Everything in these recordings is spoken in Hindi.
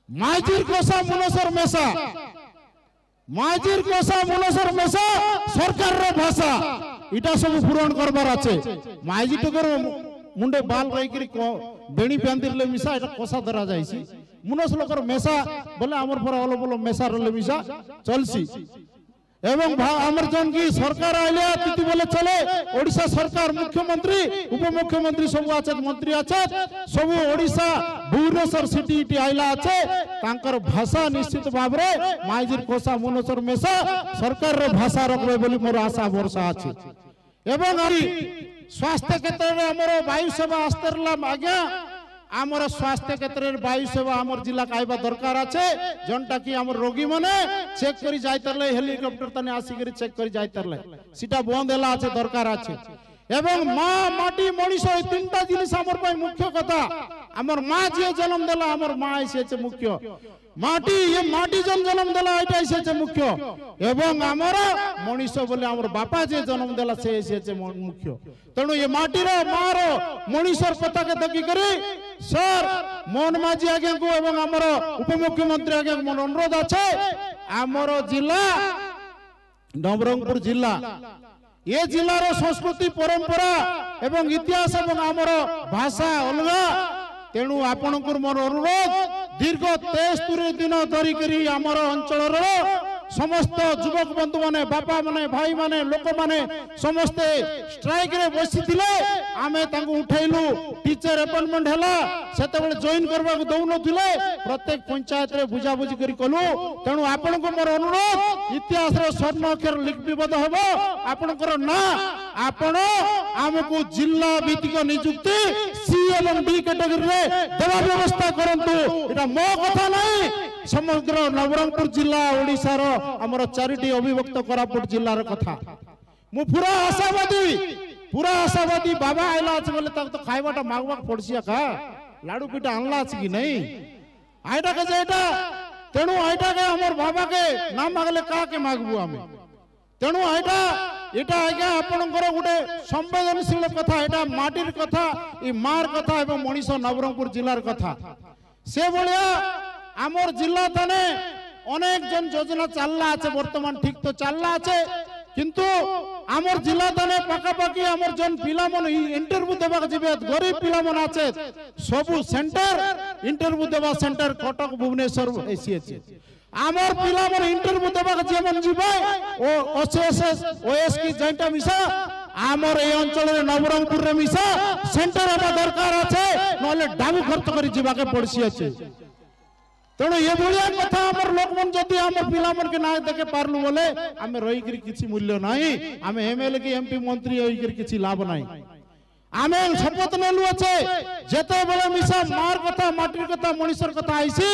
माइजिर कोसा मुनसर मेसा माइजिर कोसा मुनसर मेसा सरकार रो भाषा इटा सब पूरण करबार আছে माइजी टकर मुंडे बाल रही बेणी प्यांदिरले मिसा एटा कोसा धरा जाइसी मुनस लोकर मेसा बोले हमर पर अलो बोलो मेसा रले मिसा चलसी एवं आमर जन की सरकार आइले तिति बोले चले ओडिशा सरकार मुख्यमंत्री उपमुख्यमंत्री सब आछत मंत्री आछत सब ओडिशा भुवनेश्वर सिटी इटी आइला आछे तांकर भाषा निश्चित भाव रे माइजिर कोसा मुनसर मेसा सरकार रो भाषा रखबे बोली मोर आशा भरसा अछि एवं आरी स्वास्थ्य क्षेत्र रे हमर वायु सेवा आस्तरला आज्ञा आमर स्वास्थ्य क्षेत्र में वायु सेवा आमर जिला आइबा दरकार আছে जनटा कि आमर रोगी माने चेक करी जाइतरले हेलिकॉप्टर तने आसी करी चेक करी जाइतरले सीटा बंद हैला আছে दरकार আছে एवं माँ माटी मनीष तीनटा जिनिस आमर पय मुख्य कथा आमर माँ जे जन्म देला आमर माँ एसे मुख्य माटी ये माटी जन्म देला एटा एसे मुख्य एवं आमर मनीष बोले आमर बापा जे जन्म देला से एसे मुख्य तेणु ये माटी रो माँ रो मनीषर कथा के देखि करी सर मोहन माझी आज्ञा को एवं आमर उपमुख्यमंत्री आज्ञा को अनुरोध আছে आमर जिला नवरंगपुर जिला ये जिलार संस्कृति परंपरा एवं इतिहास एवं आमर भाषा अलगा तेणु आपण मोर अनुरोध दीर्घ 73 दिन धरिकी आमर अंचल समस्त युवक बंधु माने बापा माने भाई माने लोक माने समस्ते स्ट्राइक रे बसी थिले आमे तांको उठैलु टीचर अपॉइंटमेंट हैला सेते बेले जॉइन करबा को दउ नथिले प्रत्येक पंचायत रे बुझा बुझी करी कलु तेणु आपण को मोर अनुरोध इतिहास रे स्वर्ण अक्षर लिपिबद्ध हबो आपण कर ना आपण हमको जिला भित्तिक नियुक्ति सी एवं डी कैटेगरी रे देवा व्यवस्था करंतु एटा मो कथा नहीं समग्र नवरंगपुर जिला ओडिसा रो हमर चारिटी अभिभक्त कोरापुट जिल्लार कथा मु पूरा आशावादी बाबा आइला আছে বলে তাকে তো খাইবাটা মাগবাক পড়ছিয়া का लाडू पिठा आनला আছে कि नहीं आइटा के जेटा तेणु आइटा के हमर बाबा के ना मागले का के मागबू हमें तेणु आइटा एटा आज्ञा आपनकर गोटे संवेदनशील कथा एटा माटीर कथा ई मार कथा एवं मनीष नवरंगपुर जिल्लार कथा से भलिया आमर जिला थाने अनेक जन योजना चलला আছে वर्तमान ठीक तो चलला আছে किंतु आमर जिला थाने पाखापाखि आमर जन पिला मन इंटरव्यू देबा जिबे गरीब पिला मन আছে सबु सेंटर इंटरव्यू देबा सेंटर कटक भुवनेश्वर एसी আছে आमर पिला मन इंटरव्यू देबा जेमन जिबे ओ ओएसएस ओएस की जैंटा मिसा आमर ए अंचल रे नवरंगपुर रे मिसा सेंटर हेबा दरकार আছে नले डाबू खर्च करी जिबा के पड़सी আছে तेणु ये भाया कथा आमर लोक मन जदि आमर पिला मन के ना देखे पारलु बोले आमे रही करी किछि मूल्य नाही आमे एमएलए की एमपी मंत्री होई करी किछि लाभ नाही आमे शपथ नेलु আছে जेते बेले मिसा मार कथा माटीर कथा मनीषर कथा आइसी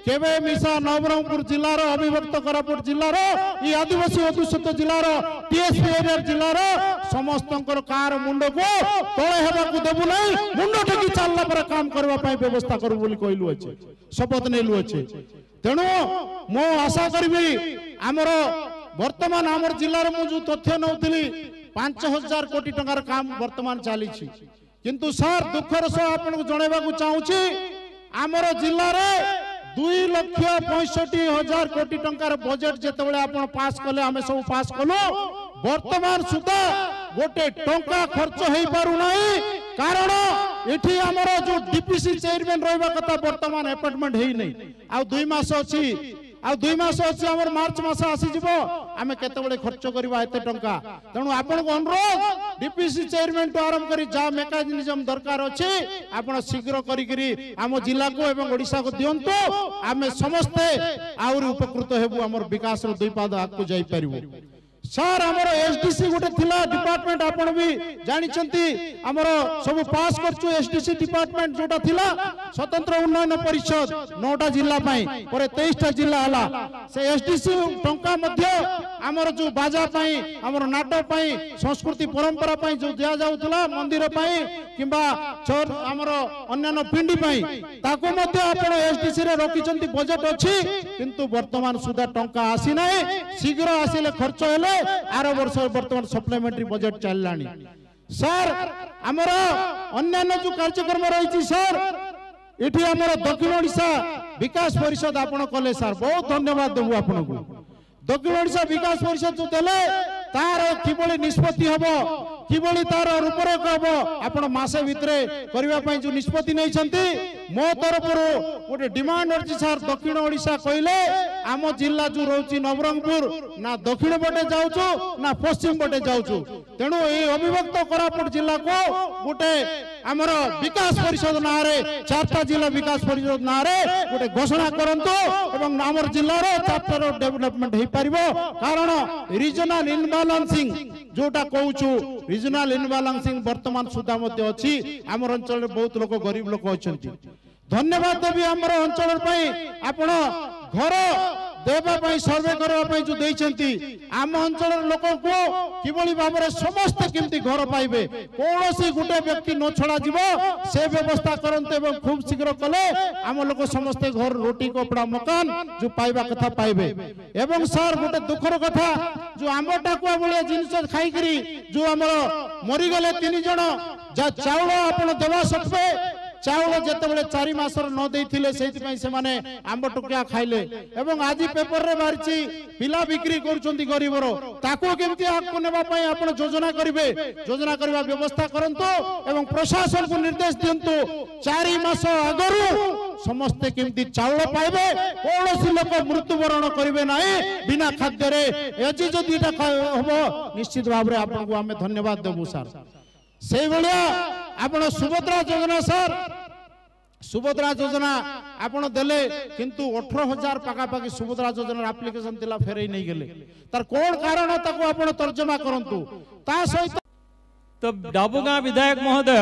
केबे मिसा नवरंगपुर जिल्ला रो अभिभक्त कोरापुट जिल्ला रो ई आदिवासी अधुषित जिल्ला रो टीएसपी एरिया जिल्ला रो समस्तंकर कार मुंड को तळे हेबा को देबु नै मुंड टेकी चालला पर काम करबा पाई व्यवस्था करू बोली कहलु আছে शपथ नेलु আছে तेणु मो आशा करबी हमरो वर्तमान हमर जिल्ला रो मु जो तथ्य नउतली 5000 कोटी टंकार काम वर्तमान चली किंतु सर दुखर सह आपन जणेबा को चाहूची आमर जिल्ला रे 2,65,000 कोटी टंकार बजेट जेते बेले आपन पास कले हमें सब पास कलो वर्तमान सुधा गोटे टंका खर्च हेई पारु नाही कारण एठी हमर जो डीपीसी चेयरमैन रहबा कथा वर्तमान अपॉइंटमेंट हेई नै आ 2 मास अछि आ 2 मास अछि हमर मार्च मास आसी जिवो आमे केते बेले खर्च करबा एते टंका तेणु आपन को अनुरोध डीपीसी चेयरमैन तो आरंभ करी जा मेकानिज्म दरकार अछि आपन शीघ्र करी करी हम जिला को एवं ओडिसा को दियंतो आमे समस्त आउर उपकृत हेबु हमर विकास रो 2 पाद आगु जाई परिबो सर हमर एसडीसी गोटे थिला डिपार्टमेंट आपण भी जानि चंती हमर सब पास करछु एसडीसी डिपार्टमेंट जोटा थिला स्वतंत्र उन्नयन परिषद 9टा जिल्ला पई पर 23टा जिल्ला हला से एसडीसी टंका मध्य हमर जो बाजा पई हमर नाटक पई संस्कृति परंपरा पई जो दिया जाउतला मंदिर पई किबा चोर हमर अन्य पिंडी पई ताको मध्य आपण एसडीसी रे रखि चंती बजेट अछि किंतु वर्तमान सुधा टंका आसी नाही शीघ्र आसीले खर्च हेले आर वर्ष वर्तमान सप्लीमेंटरी बजेट चललानी सर हमर अन्य जो कार्यक्रम रही सर इठी हमर दक्षिण ओडिशा विकास परिषद आपण कले सर बहुत धन्यवाद देबु आपण को दक्षिण ओडिशा विकास परिषद जो देले तार किबोली निष्पत्ति हबो किबोली तार रूपरेख हबो आपण मासे भितरे करबा पई जो निष्पत्ति नै छंती मो तरफरो गोटे डिमांड अछि सर दक्षिण ओडिशा कहिले आम जिल्ला जो रहउची नवरंगपुर ना दक्षिण पटे जाउछु ना पश्चिम पटे जाउछु तेनु ए अविभक्त कोरापुट जिल्ला को गोटे हमर विकास परिषद नारे चारटा जिला विकास परिषद नारे गोटे घोषणा करंतो एवं हमर जिल्ला रो चारटा डेवलपमेंट हे परिबो कारण रीजनल इनबैलेंसिंग जोटा कहूछु रीजनल इनबैलेंसिंग वर्तमान सुधा मते अछि हमर अंचल बहुत लोक गरीब लोक अछंती धन्यवाद देवी हमर अंचल पई आपण घर देवा पई सर्वे करबा पई जो देइछंती आम अंचल लोक को किबोली भाबरे समस्त केमती घर पाइबे कोनोसी गुटे व्यक्ति न छड़ा जीवो से व्यवस्था करंते एवं खूब शीघ्र कले आम लोक समस्त घर रोटी कपड़ा मकान जो पाइबा कथा पाइबे एवं सर गुटे दुखर कथा जो आम टाकुआ बलिया जिनिस खाई करी जो हमर मरि गले 3 जण जा चाउल आपण देवा सकबे चाउल जेतेबेले 4 मासर न देइथिले सेति पई से माने आंब टुकिया खाइले एवं आजि पेपर रे बारची पिला बिक्री करूचंती गरीबर ताको केमती हक नेबा पई आपण योजना करबा व्यवस्था करंतो एवं प्रशासन को निर्देश दियंतो 4 मास आगरु समस्त केमती चाउल पाइबे कोनोसी लोक मृत्युवरण करिवे नाही बिना खाद्य रे एजी जदि एटा हबो निश्चित भाव रे आपन को हमें धन्यवाद देबु सर से भलिया आपण सुभद्रा योजना सर सुभद्रा योजना आपण देले किंतु 18,000 पाका पाकी सुभद्रा योजना एप्लीकेशन दिला फेरै नै गेले तार कोन कारण ताको आपण तर्जमा करंतु ता सहित तो डाबुगा विधायक महोदय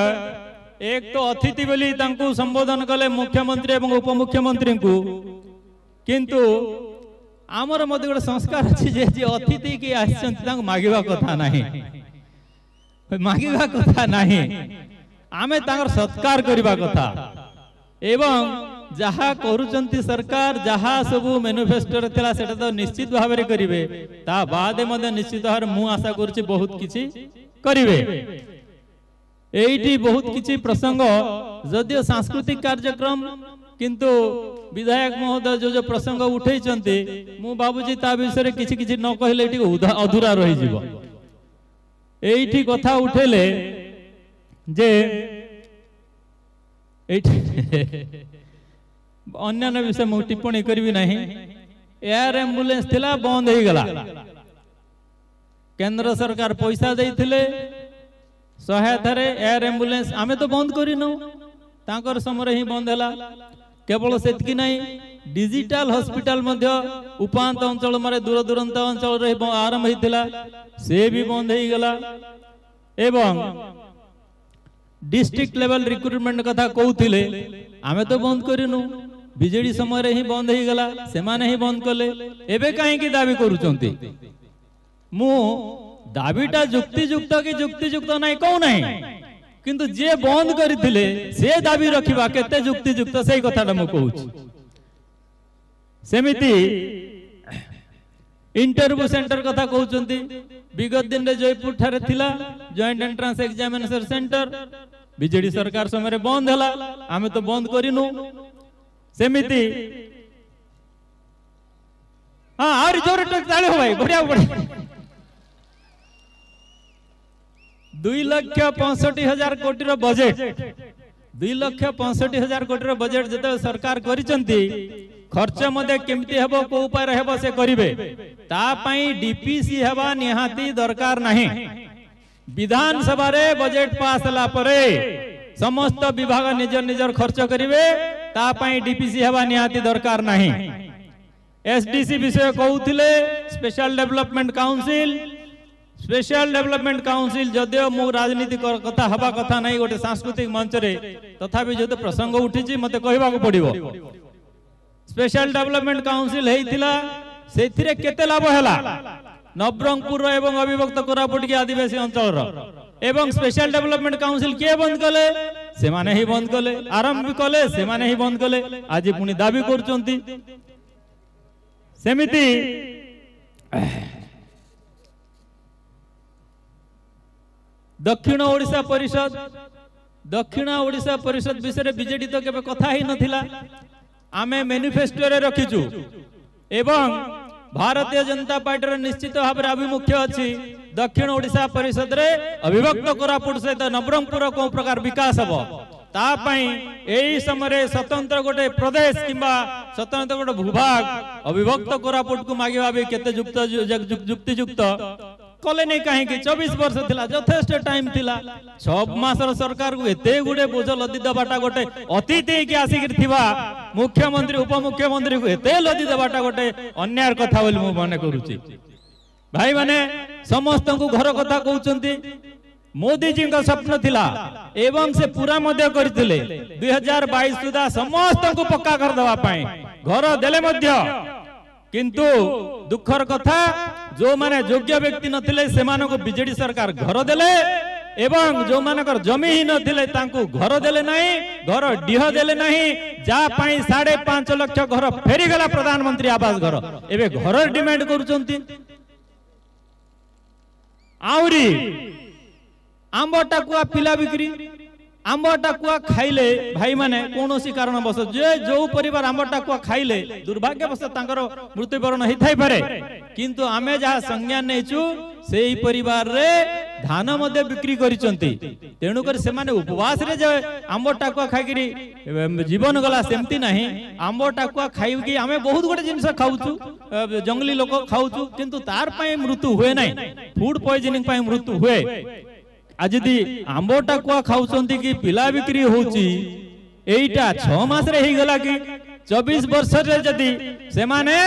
एक तो अतिथि बोली तांको संबोधन कले मुख्यमंत्री एवं उपमुख्यमंत्री को किंतु आमर मध्य गोटे संस्कार अछि जे अतिथि के आछंती तांको मागिबा कथा नाही मागिबा कथा नाही आमे तांकर सत्कार करिबा कथा एवं जहा करूचंती सरकार जहा सबु मैनिफेस्टो रे थिला सेटा तो निश्चित भाव रे करिवे ता बाद मध्य निश्चित भाव मु आशा करछि बहुत किछि करिवे एइटी बहुत किछि प्रसंग जदियो सांस्कृतिक कार्यक्रम किंतु विधायक महोदय जो प्रसंग उठैचंती मु बाबूजी ता विषय रे किछि किछि न कहले एटी अधूरा रहि जिवो एइठी कथा उठेले जे अन्य विषय मु टिप्पणी करी नहीं एयर एम्बुलेंस थिला बंद हो गला केंद्र सरकार पैसा देइथिले सहायता रे एयर एम्बुलेंस आमे तो बंद करिनु तांकर समय ही बंद हला केवल सेतकी नहीं डिजिटल हॉस्पिटल मध्य उपांत अंचल मारे दूर दूरंत अंचल रे आरंभ होइतिला से भी बंद हो गला एवं डिस्ट्रिक्ट लेवल रिक्रूटमेंट कथा कहूथिले आमे तो बंद करिनु बीजेडी समय रे ही बंद हो गला से माने ही बंद कले एबे काहे की दाबी करूचंती मु दाबीटा युक्तियुक्त कि युक्तियुक्त नाही कहू नाही किंतु जे बंद करिथिले से दाबी रखिबा केते युक्तियुक्त सेही कथाटा मु कहूची सेमिति इंटरव्यू सेंटर कथा कहउचंती विगत दिन रे जयपुर ठारे थिला joint entrance examination centre BJD सरकार समय रे बंद हला आमे तो बंद करिनु सेमिति हां आर जोर टक ताले हो भाई बढ़िया बढ़िया 2,65,000 कोटी रो बजेट 2,65,000 कोटी रो बजेट जते सरकार करिसंती खर्च मध्य केमती हेबो को उपाय हेबो से करिवे ता पई डीपीसी हेबा निहाती दरकार नाही विधानसभा रे बजेट पास हला परे समस्त विभाग निजर निजर खर्च करिवे ता पई डीपीसी हेबा निहाती दरकार नाही एसडीसी विषय कहउथिले स्पेशल डेवलपमेंट काउंसिल जदियो मु राजनीति कथा हबा कथा नाही गोटे सांस्कृतिक मंच रे तथापि जो प्रसंग उठिची मते कहबा को पड़िबो स्पेशल डेवलपमेंट काउंसिल हेइथिला सेथिरे केते लाभ हैला नवरंगपुर एवं अविभक्त कोरापुट के आदिवासी अंचल एवं स्पेशल डेवलपमेंट काउंसिल के बंद कले से माने ही बंद कले आरंभ कले से माने ही बंद कले आज पुनी दाबी करचंती सेमिति दक्षिण ओडिशा परिषद दक्षिण ओडिशा परिषद विषय बीजेडी तो केबे कथा ही नथिला आमे मैनिफेस्टो रे रखिचु एवं भारतीय जनता पार्टी निश्चित भाव आभिमुख्य अच्छी दक्षिण ओडिशा परिषद रे अविभक्त कोरापुट सहित नवरंगपुर को प्रकार विकास हम तापाई एई समय स्वतंत्र गोटे प्रदेश किंबा स्वतंत्र गोटे भूभाग अविभक्त कोरापुट को मागिबा भी केते युक्तियुक्त कले नहीं कहीं 24 वर्ष थिला यथेष्ट टाइम थिला 6 मास सरकार को एते गुडे बोझ लदी दबाटा गोटे अतिथि के आसिक थिबा मुख्यमंत्री उपमुख्यमंत्री को एते लदी दबाटा गोटे अन्याय कथा बोली मु माने करूची भाई माने समस्त को घर कथा कहउचंती मोदी जी का स्वप्न थिला एवं से पूरा मध्य करथिले 2022 सुधा समस्त को पक्का कर दवा पाए घर देले मध्य किंतु दुखर कथा जो माने योग्य व्यक्ति नथिले सेमानो को बीजेडी सरकार घर देले एवं जो मानकर जमी ही नथिले तांको घर देले नहीं घर डीह देले नहीं जा पाई 5.5 लाख घर फेरी गला प्रधानमंत्री आवास घर एबे घर डिमांड करूचंती आउरी आंब टाकुआ पिला बिक्री आंब टाकुआ खाइले भाई माने कोनोसी कारण बस जे जो परिवार आंब टाकुआ खाइले दुर्भाग्यवश तांकर मृत्युवरण होई थाई पारे किंतु आमे जहा संज्ञान नेचु सेही परिवार रे धान मध्ये बिक्री करिसंती तेणु कर से माने उपवास रे जे आंब टाकुआ खाइकरी जीवन गला सेमती नाही आंब टाकुआ खाइ कि आमे बहुत गोटे जिंस खाउछु जंगली लोक खाउछु किंतु तार पई मृत्यु होए नाही फूड पॉइजनिंग पई मृत्यु होए आज यदि आंब टाकुआ खाउचंती कि पिला बिक्री होची एइटा 6 मास रे ही गला कि 24 वर्ष रे जदि से माने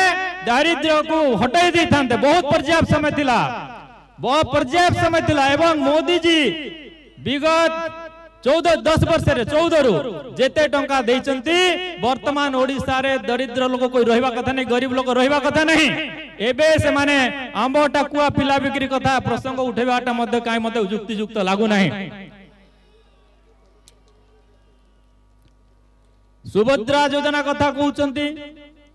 दारिद्र्य को हटाई दै थांते बहुत पर्याप्त समय थिला बहुत पर्याप्त समय थिला एवं मोदी जी विगत 10 वर्ष रे 14 रु जेते टंका देइचंती वर्तमान ओडिसा रे दरिद्र लोक कोई रहबा कथा नहीं गरीब लोक रहबा कथा नहीं एबे से माने आंब टाकुआ पिला बिक्री कथा प्रसंग उठेबाटा मध्ये काई मध्ये युक्तियुक्त लागू नाही सुभद्रा योजना कथा कहउचंती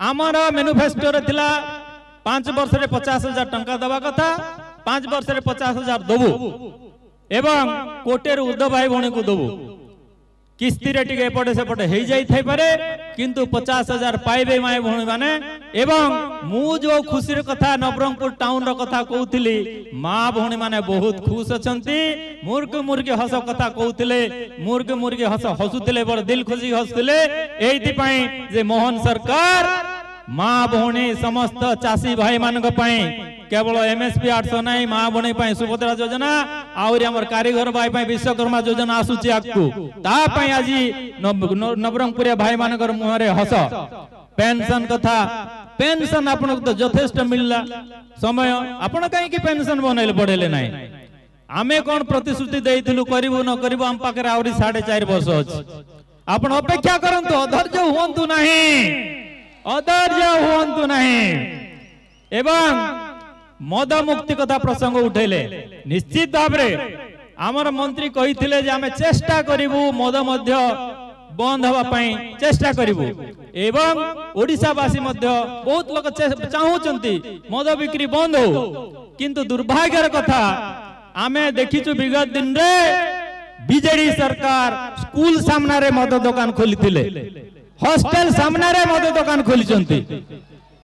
आमर मैनिफेस्टो रे थिला 5 वर्ष रे 50,000 टंका दबा कथा 5 वर्ष रे 50,000 दबु एवं कोटेर उर्ध भाई भणी को दबु किस्ती रे टिके एपटे सेपटे हे जाई थाई पारे किंतु 50,000 पाइबे माय भणी माने एवं मु जो खुशीर कथा नवरंगपुर टाउन रो कथा कहउथिली मां भणी माने बहुत खुश अछंती मुर्ग हस कथा कहउथिले मुर्ग हस हसुथिले बड़ दिल खुशी हसुथिले एइति पई जे मोहन सरकार मां भणी समस्त चासी भाई मानक पई केवल एमएसपी 800 नहीं मां भणी पई सुभद्रा योजना आउरी हमर कारीगर भाई पई विश्वकर्मा योजना आसुची आकु ता पई आजी नवरंगपुरिया भाई मानकर मुहरे हस पेंशन कथा पेंशन आपन तो यथेष्ट मिलला समय आपन काई की पेंशन बनैले पड़ेले नाही आमे कोन प्रतिश्रुति देइथिलु करिवो न करिवो हम पाकर आउरी 4.5 वर्ष अछि आपन अपेक्षा करंतु अधैर्य हुअंतु नाही एवं मद मुक्ति कथा प्रसंग उठेले निश्चित भाव रे आमर मंत्री कहिथिले जे आमे चेष्टा करिवु मद मध्य बंद हवा पई चेष्टा करिवु एवं ओडिसा वासी मध्य बहुत लोक चाहूचंती मद बिक्री बंद हो किंतु दुर्भाग्यर कथा आमे देखिछु विगत दिन रे बीजेडी सरकार स्कूल सामना रे मद दुकान खोलिथिले हॉस्टल सामना रे मद दुकान खोलिचंती